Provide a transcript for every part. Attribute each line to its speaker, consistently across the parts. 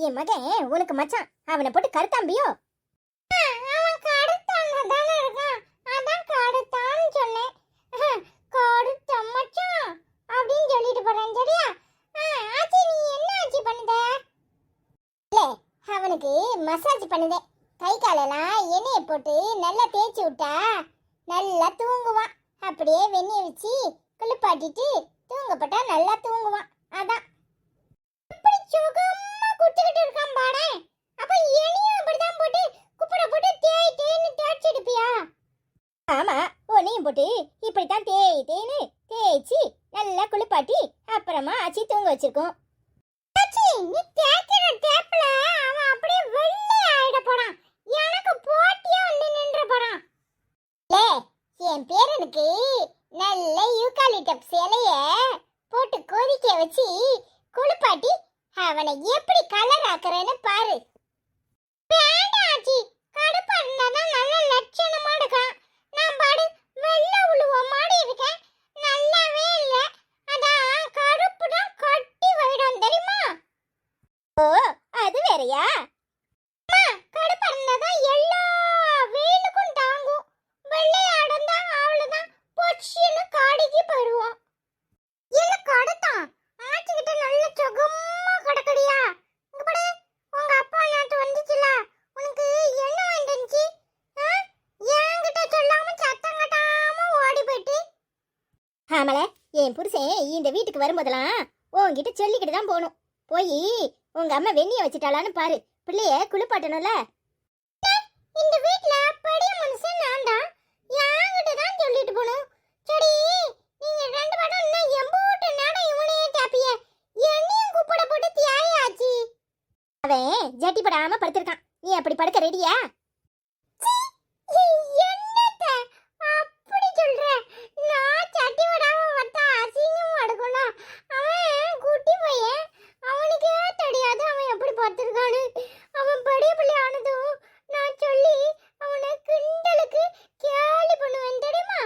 Speaker 1: என் மகன் உனக்கு மச்சான், அவனை போட்டு கருத்தாம்பியோ? அவன் கருத்தாங்க தானே இருக்கான், அதான் கருத்தான்னு சொன்னேன். கருத்த மச்சான் அப்படின்னு சொல்லிட்டு போறேன். சரியா? ஆச்சி நீ என்ன ஆச்சி பண்ணுத? இல்ல, அவனுக்கு மசாஜ் பண்ணுதே. கை காலெல்லாம் எண்ணெயை போட்டு நல்லா தேய்ச்சி விட்டா நல்லா தூங்குவான். அப்படியே வெந்நீர் வச்சு குளிப்பாட்டிட்டு தூங்கப்பட்டா நல்லா தூங்குவான். அதான் இப்படி சுகமா குடிச்சுக்கிட்டு இருக்கான் பாடே. அப்ப எலியும் அப்படிதான் போட்டு குப்புற போட்டு தேய் தேய்னு தேய்ச்சி எடுப்பியா? ஆமா, உன்னையும் போட்டு இப்படித்தான் தேய் தேய்னு தேய்ச்சி நல்லா குளிப்பாட்டி அப்புறமா ஆச்சி தூங்க வச்சிருக்கோம். நீ தேய்க்கிற டேப்ல அவன் அப்படியே வெள்ளை ஆயிட போறான். எனக்கு போட்டியா வந்து நின்ற போறான். என் பேரனுக்கு நல்ல யூகாலிப்டஸ் இலைய போட்டு கொதிக்க வச்சு குளிப்பாட்டி அவனை எப்படி கலர் ஆக்குறேன்னு பாரு. வேண்டாம் ஆச்சி, கடுப்பா இருந்தாதான் நல்ல லட்சணமா இருக்கான். நான் பாடு வெள்ளை உழுவ மாடி இருக்கேன், நல்லாவே இல்ல. அதான் கருப்பு தான் கட்டி வைடும் தெரியுமா? ஓ, அது வேறயா? கடுப்பா இருந்தாதான் எல்லா வெயிலுக்கும் தாங்கும். வெள்ளையாடம் தான் அவ்வளவுதான் பொச்சின்னு காடிக்கு போயிடுவோம். என்ன கடுத்தான் ஆச்சுக்கிட்ட நல்ல சுகமா கிடக்கடியா? இங்க பாரு, உங்க அப்பா நாட்டு வந்துச்சுல, உனக்கு என்ன வந்துச்சு? என்கிட்ட சொல்லாம சத்தம் கட்டாம ஓடி போயிட்டு. ஆமல, என் புருஷன் இந்த வீட்டுக்கு வரும்போதெல்லாம் உன்கிட்ட சொல்லிக்கிட்டு தான் போகணும். போய் உங்க அம்மா வெந்நிய வச்சுட்டாளான்னு பாரு, பிள்ளைய குளிப்பாட்டணும்ல. இந்த வீட்ல பெரிய மனுஷன் நான் தான், என்கிட்ட தான் சொல்லிட்டு போகணும். சரி, நீங்க ரெண்டு பேரும் இன்னும் எம்போட்டு நேரம் இவனையே கேப்பிய, என்னையும் கூப்பிட போட்டு தியாயாச்சு. அவன் ஜட்டி படாம படுத்திருக்கான், நீ அப்படி படுக்க ரெடியா? என்னத்த அப்படி சொல்ற? நான் சட்டி படாம படுத்தா அசிங்கமா எடுக்கணும். அவன் குட்டி பையன், அவனுக்கே தெரியாது அவன் எப்படி படுத்திருக்கான்னு. அவன் பெரிய பிள்ளை ஆனதும் நான் சொல்லி அவனை கிண்டலுக்கு கேலி பண்ணுவேன் தெரியுமா?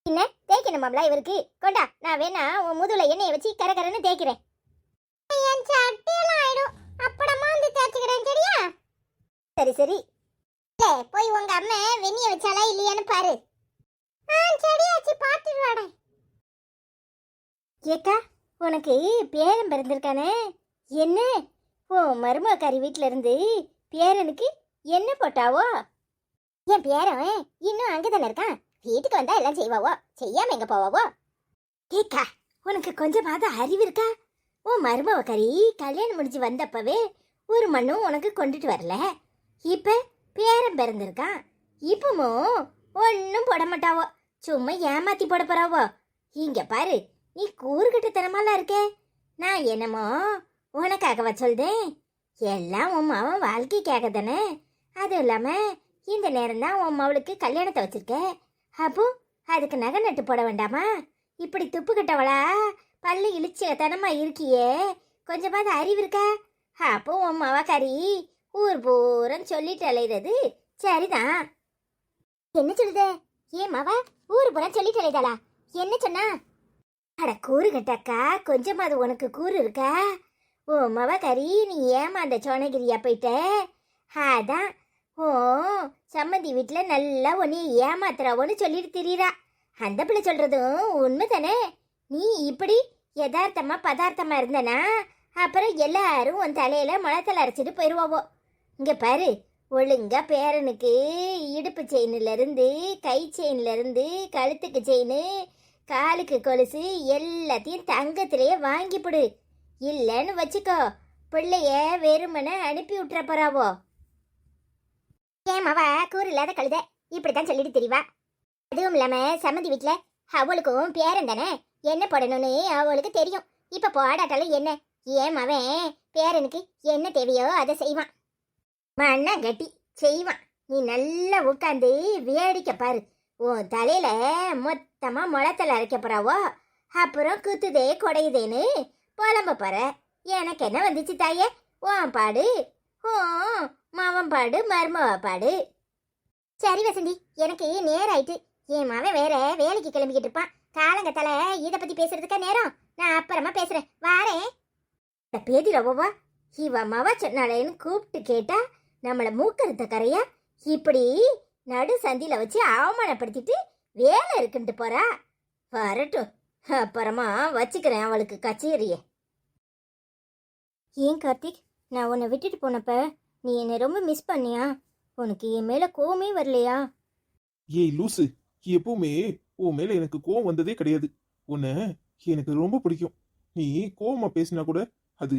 Speaker 1: என்ன தேய்க்கணுமாம்ல இவருக்கு? கொண்டா, நான் வேணா உன் முதுகுல எண்ணெயை வச்சு கரகரன்னு தேய்க்கிறேன். என் சட்டையெல்லாம் ஆயிடும், அப்படமா வந்து தேய்ச்சிக்கிறேன். சரியா? சரி சரி. போய் உங்க அம்மா வெந்நிய வச்சாலா இல்லையான்னு பாரு. சரியாச்சு, பாத்துட்டு வாடா. ஏக்கா, உனக்கு பேரன் பிறந்திருக்கானே, என்ன ஓ மருமக்காரி வீட்டுல இருந்து பேரனுக்கு என்ன போட்டாவோ? என் பேரன் இன்னும் அங்கதானே இருக்கான், வீட்டுக்கு வந்தா எல்லாம் செய்வாவோ, செய்யாம எங்க போவாவோ? ஏக்கா, உனக்கு கொஞ்சமாவது அறிவு இருக்கா? உன் மருமக்காரி கல்யாணம் முடிஞ்சு வந்தப்பவே ஒரு மண்ணும் உனக்கு கொண்டுட்டு வரல. இப்ப பேரன் பிறந்திருக்கான், இப்பமோ ஒன்னும் போட மாட்டாவோ, சும்மா ஏமாத்தி போட போறாவோ. இங்க பாரு, நீ கூறுகிட்டத்தனமாலாம் இருக்கே. நான் என்னமோ உனக்காகவா சொல்றேன், எல்லாம் உன் மாவன் வாழ்க்கைக்காக தானே. அதுவும் இல்லாம இந்த நேரம் தான் உன் மாவளுக்கு கல்யாணத்தை வச்சிருக்க, அப்போ அதுக்கு நகை நட்டு போட வேண்டாமா? இப்படி துப்பு கட்டவளா பல்லு இழிச்சத்தனமா இருக்கியே, கொஞ்சமாவது அறிவு இருக்கா? அப்போ உன் மாவக்காரி ஊர் பூரம் சொல்லிட்டு அலைகிறது சரிதான். என்ன சொல்லுத? ஏன் மாவா ஊர் பூரம் சொல்லிட்டு அலைதாளா? என்ன சொன்னா? அட கூறு கட்டாக்கா, கொஞ்சமாவது உனக்கு கூறு இருக்கா? ஓ மவக்காரி, நீ ஏமா அந்த சோனகிரியா போயிட்ட? அதான் ஓ சம்மந்தி வீட்டில் நல்லா உன்னை ஏமாத்துறாவோன்னு சொல்லிட்டு திரியிறா. அந்த பிள்ளை சொல்றதும் உண்மை தானே. நீ இப்படி யதார்த்தமா பதார்த்தமா இருந்தனா அப்புறம் எல்லாரும் உன் தலையில முளத்தலை அரைச்சிட்டு போயிடுவாவோ. இங்க பாரு, ஒழுங்கா பேரனுக்கு இடுப்பு செயின்ல இருந்து கை செயின்ல இருந்து கழுத்துக்கு செயின் காலுக்கு கொலுசு எல்லாத்தையும் தங்கத்திலேயே வாங்கிவிடு. இல்லைன்னு வச்சுக்கோ, பிள்ளைய வெறுமனை அனுப்பி விட்டுற போறாவோ. ஏமாவா கூறு இல்லாத கழுத இப்படித்தான் சொல்லிட்டு தெரியவா. அதுவும் இல்லாம சம்மந்தி வீட்டுல அவளுக்கும் பேரன் தானே, என்ன போடணும்னு அவளுக்கு தெரியும். இப்ப போடாட்டாலும் என்ன, ஏமாவன் பேரனுக்கு என்ன தேவையோ அதை செய்வான். மண்ணா கட்டி செய்வான். நீ நல்லா உட்காந்து வேடிக்கை பாரு. உன் தலையில மொத்தமா முளத்தலை அரைக்க போறாவோ, அப்புறம் குத்துதே கொடையுதேன்னு புலம்ப போற. எனக்கு என்ன வந்துச்சு தாயே? உன் பாடு ஓ மாவன் பாடு மருமவ பாடு. சரி வசந்தி, எனக்கு நேரம் ஆயிட்டு. என் மாவன் வேற வேலைக்கு கிளம்பிக்கிட்டு இருப்பான். காலங்கத்தால இதை பத்தி பேசுறதுக்கா நேரம். நான் அப்புறமா பேசுறேன், வாரேன். பேதி ரவோவா இவ மவ சொன்னாலேன்னு கூப்பிட்டு கேட்டா நம்மள மூக்கறுத்த கரையா இப்படி நடு சந்தில வச்சு அவமானப்படுத்திட்டு வேலை இருக்குன்ட்டு போறா. வரட்டும், அப்புறமா வச்சுக்கிறேன் அவளுக்கு கச்சேரிய. ஏன் கார்த்திக், நான் உன்னை விட்டுட்டு போனப்ப நீ என்னை ரொம்ப மிஸ் பண்ணியா? உனக்கு என் மேல கோவமே வரலையா?
Speaker 2: ஏய் லூசு, எப்பவுமே உன் மேல எனக்கு கோவம் வந்ததே கிடையாது. உன்னை எனக்கு ரொம்ப பிடிக்கும். நீ கோவமா பேசினா கூட அது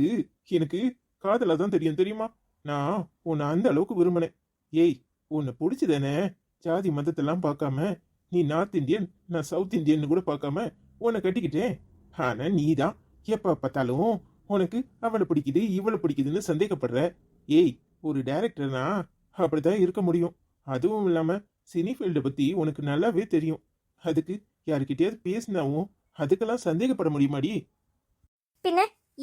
Speaker 2: எனக்கு காதலா தான் தெரியும், தெரியுமா? நான் உன்னை அந்த அளவுக்கு விரும்பினேன். ஏய், உன்னை பிடிச்சதானே? ஜாதி மதத்தெல்லாம் பார்க்காம, நீ நார்த் இந்தியன் நான் சவுத் இந்தியன் கூட பார்க்காம உன்னை கட்டிக்கிட்டேன். ஆனா நீ தான் எப்ப பார்த்தாலும் உனக்கு அவளை பிடிக்குது இவளை பிடிக்குதுன்னு சந்தேகப்படுற. ஏய், ஒரு டைரக்டர்னா அப்படிதான் இருக்க முடியும். அதுவும் இல்லாம சினி ஃபீல்டை பத்தி உனக்கு நல்லாவே தெரியும். அதுக்கு யாருக்கிட்டயாவது பேசினாவும் அதுக்கெல்லாம் சந்தேகப்பட முடியுமாடி?
Speaker 1: பின்ன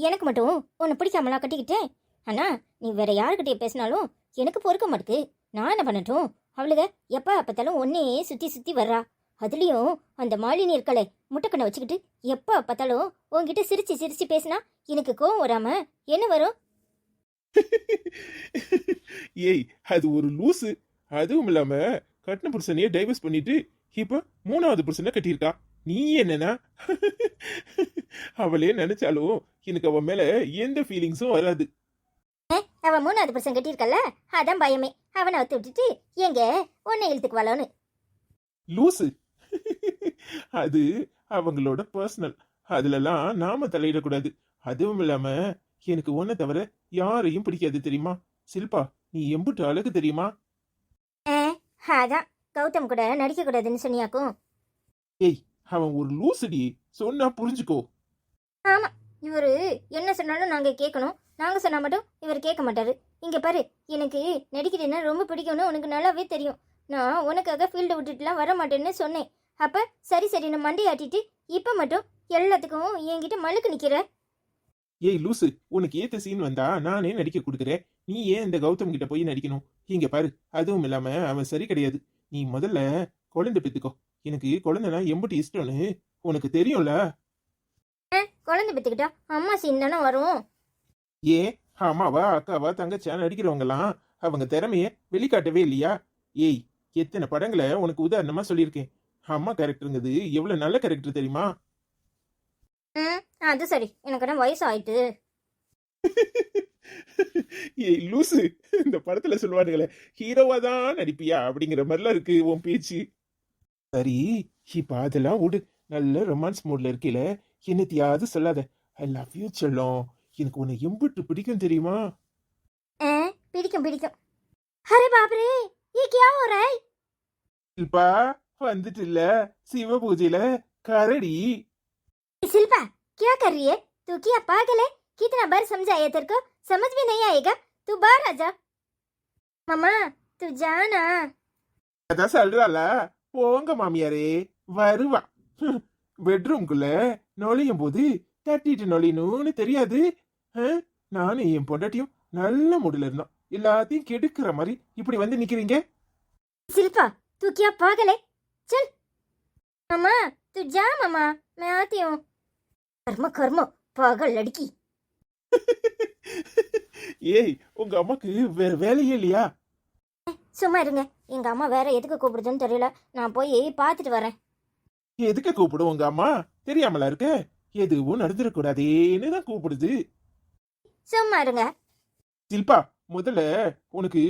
Speaker 1: எனக்கு மட்டும் உன்னை பிடிக்காமலாம் கட்டிக்கிட்டேன். ஆனா நீ வேற யாருக்கிட்டே பேசினாலும் எனக்கு பொறுக்க மாட்டுக்கு. நான் என்ன பண்ணட்டும்? அவளுக எப்ப பார்த்தாலும் ஒன்னே சுத்தி சுத்தி வர்றா. அதுலயும் அந்த மாலினி இருக்கலை முட்டைக்கண்ணை வச்சுக்கிட்டு எப்ப பார்த்தாலும் உன்கிட்ட சிரிச்சு சிரிச்சு பேசினா எனக்கு கோவம் வராம என்ன வரும்?
Speaker 2: ஏய், அது ஒரு லூசு. அதுவும் இல்லாம கட்டின புருஷனையே டைவர்ஸ் பண்ணிட்டு இப்ப மூணாவது புருஷனை கட்டியிருக்கா. நீ என்னன்னா அவளே நினைச்சாலும் எனக்கு அவன் மேல எந்த ஃபீலிங்ஸும் வராது.
Speaker 1: அவன் மூணாவது பர்சன் கட்டியிருக்கல, அதான் பயமே. அவனை அவுத்து விட்டுட்டு எங்க உன்னை இழுத்துக்கு வளோன்னு.
Speaker 2: லூசு, அது அவங்களோட பர்சனல். அதுலலாம் நாம தலையிடக்கூடாது. அதுவும் இல்லாம எனக்கு ஒன்ன தவிர யாரையும் பிடிக்காது, தெரியுமா? சில்பா, நீ எம்புட்டு அழகு தெரியுமா?
Speaker 1: அதான் கௌதம் கூட நடிக்க கூடாதுன்னு சொன்னியாக்கும்.
Speaker 2: ஏய், அவன் ஒரு லூசுடி, சொன்னா புரிஞ்சுக்கோ.
Speaker 1: ஆமா, இவரு என்ன சொன்னாலும் நாங்க கேட்கணும். நாங்க சொன்னா மட்டும் இவர் கேட்க மாட்டாரு. இங்க பாரு, எனக்கு நடிக்கிறதுன்னா ரொம்ப பிடிக்கும்னு உனக்கு நல்லாவே தெரியும். நான் உனக்காக ஃபீல்டை விட்டுட்டுலாம் வர மாட்டேன்னு சொன்னேன். அப்ப சரி சரி நான் மண்டி ஆட்டிட்டு இப்ப மட்டும் எல்லாத்துக்கும் என்கிட்ட மழுக்கு நிக்கிற.
Speaker 2: ஏய் லூசு, உனக்கு ஏத்த சீன் வந்தா நானே நடிக்க கொடுக்குறேன். நீ ஏன் இந்த கௌதம் கிட்ட போய் நடிக்கணும்? இங்க பாரு, அதுவும் இல்லாம அவன் சரி கிடையாது. நீ முதல்ல குழந்தை பெத்துக்கோ. எனக்கு குழந்தைனா எம்புட்டு இஷ்டம்னு உனக்கு தெரியும்ல.
Speaker 1: குழந்தை பெத்துக்கிட்டா அம்மா சீன் தானே வரும்.
Speaker 2: ஏன் அம்மாவா அக்காவா தங்கச்சியா நடிக்கிறவங்கலாம் அவங்க திறமைய வெளிக்காட்டவே இல்லையா? ஏய், எத்தனை படங்களை உனக்கு உதாரணமா சொல்லியிருக்கேன். அம்மா கேரக்டருங்கிறது எவ்வளவு நல்ல கேரக்டர் தெரியுமா?
Speaker 1: அது சரி, எனக்கு என்ன வயசு ஆயிட்டு.
Speaker 2: ஏய் லூசு, இந்த படத்துல சொல்லுவானுங்களே ஹீரோவா தான் நடிப்பியா அப்படிங்கிற மாதிரிலாம் இருக்கு உன் பேச்சு. சரி, இப்ப அதெல்லாம் விடு. நல்ல ரொமான்ஸ் மூட்ல இருக்கீல, என்னத்தையாவது சொல்லாத. ஐ லவ் யூ செல்லம். எனக்கு உன்னை எம்பிட்டு பிடிக்கும் தெரியுமா?
Speaker 1: பிடிக்கும் பிடிக்கும். அரே பாபரே, ये क्या हो रहा है?
Speaker 2: शिल्पा வந்துட்டு இல்ல சிவ பூஜையில கரடி.
Speaker 1: शिल्पा क्या कर रही है? तू क्या पागल है? कितना बार समझाया तेरे को, समझ में नहीं आएगा? तू बाहर आ जा. मम्मा तू जाना.
Speaker 2: அதான் சொல்றாள, போங்க மாமியாரே. வருவா. பெட்ரூம்குள்ள நுழையும் போது தட்டிட்டு நுழையணும்னு தெரியாது. நானும் என் பொண்டாட்டியும் நல்ல மூடுல இருந்தோம். எல்லாத்தையும் கெடுக்கிற மாதிரி இப்படி வந்து நிக்கிறீங்க.
Speaker 1: शिल्पा तू क्या पागल है? चल. मम्मा तू जा मम्मा, मैं आती हूँ. कर्म कर्म पागल लड़की.
Speaker 2: ஏய், உங்க அம்மாக்கு வேற வேலையே இல்லையா?
Speaker 1: சும்மா இருங்க, எங்க அம்மா வேற எதுக்கு கூப்பிடுதுன்னு தெரியல. நான் போய் பார்த்துட்டு வரேன்.
Speaker 2: எதுக்கு கூப்பிடும் உங்க அம்மா? தெரியாமலா இருக்க? எதுவும் நடந்துடக்கூடாதேன்னு தான் கூப்பிடுது.
Speaker 1: சும்மா இருங்க.
Speaker 2: சில்பா, முதல்ல உனக்கு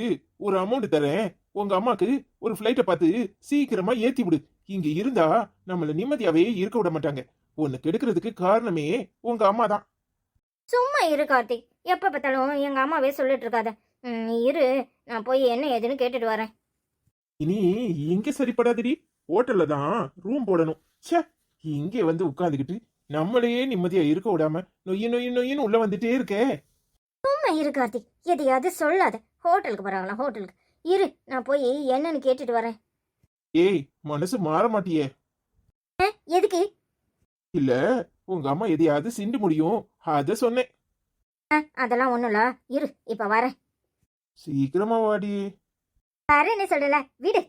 Speaker 2: ஒரு அமௌண்ட் தரேன். உங்க அம்மாக்கு ஒரு ஃபிளைட்டை பார்த்து சீக்கிரமா ஏத்தி விடு. இங்க இருந்தா நம்மள நிம்மதியாவே இருக்க விட மாட்டாங்க. உன்னை கெடுக்கிறதுக்கு காரணமே உங்க அம்மா தான்.
Speaker 1: சும்மா இரு கார்த்திக், எப்ப பார்த்தாலும் எங்க அம்மாவே சொல்லிட்டு இருக்காத. நீ இரு, நான் போய் என்ன ஏதுன்னு கேட்டுட்டு வரேன்.
Speaker 2: இனி இங்க சரிப்படாதடி. ஹோட்டல்ல தான் ரூம் போடணும். ச்சே, இங்கே வந்து உட்காந்துக்கிட்டு நம்மளையே நிம்மதியா இருக்க விடாம நொய்ய நொய்ய நொய்யன்னு உள்ள வந்துட்டே இருக்கே.
Speaker 1: சும்மா இரு கார்த்திக், எதையாவது சொல்லாத. ஹோட்டலுக்கு போறாங்களா? ஹோட்டலுக்கு இரு, நான் போய் என்னன்னு கேட்டுட்டு வரேன்.
Speaker 2: ஏய், மனசு மாற மாட்டியே?
Speaker 1: எதுக்கு?
Speaker 2: இல்ல, உங்க அம்மா எதையாவது சிண்டு முடியும், அத சொன்னேன்.
Speaker 1: அதெல்லாம் ஒண்ணுல. இரு, இப்ப வரேன்.
Speaker 2: சீக்கிரமா வாடி.
Speaker 1: வரேன்னு சொல்லல, விடு.